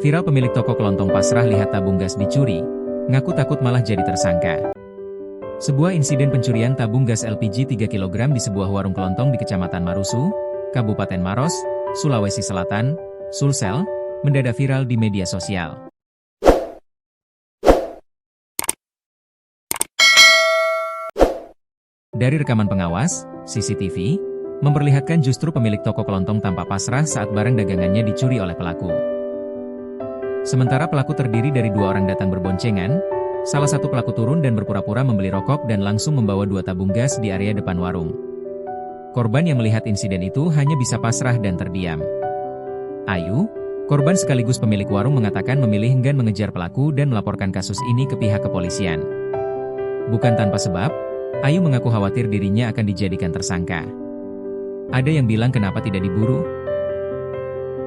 Viral pemilik toko kelontong pasrah lihat tabung gas dicuri, ngaku takut malah jadi tersangka. Sebuah insiden pencurian tabung gas LPG 3 kg di sebuah warung kelontong di Kecamatan Marusu, Kabupaten Maros, Sulawesi Selatan, Sulsel, mendadak viral di media sosial. Dari rekaman pengawas, CCTV, memperlihatkan justru pemilik toko kelontong tampak pasrah saat barang dagangannya dicuri oleh pelaku. Sementara pelaku terdiri dari 2 orang datang berboncengan, salah satu pelaku turun dan berpura-pura membeli rokok dan langsung membawa 2 tabung gas di area depan warung. Korban yang melihat insiden itu hanya bisa pasrah dan terdiam. Ayu, korban sekaligus pemilik warung mengatakan memilih enggan mengejar pelaku dan melaporkan kasus ini ke pihak kepolisian. Bukan tanpa sebab, Ayu mengaku khawatir dirinya akan dijadikan tersangka. Ada yang bilang kenapa tidak diburu?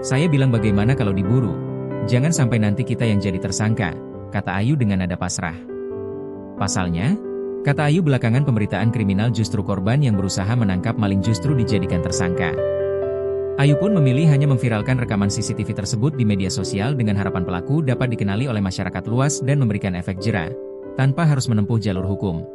Saya bilang bagaimana kalau diburu? Jangan sampai nanti kita yang jadi tersangka, kata Ayu dengan nada pasrah. Pasalnya, kata Ayu belakangan pemberitaan kriminal justru korban yang berusaha menangkap maling justru dijadikan tersangka. Ayu pun memilih hanya memviralkan rekaman CCTV tersebut di media sosial dengan harapan pelaku dapat dikenali oleh masyarakat luas dan memberikan efek jera, tanpa harus menempuh jalur hukum.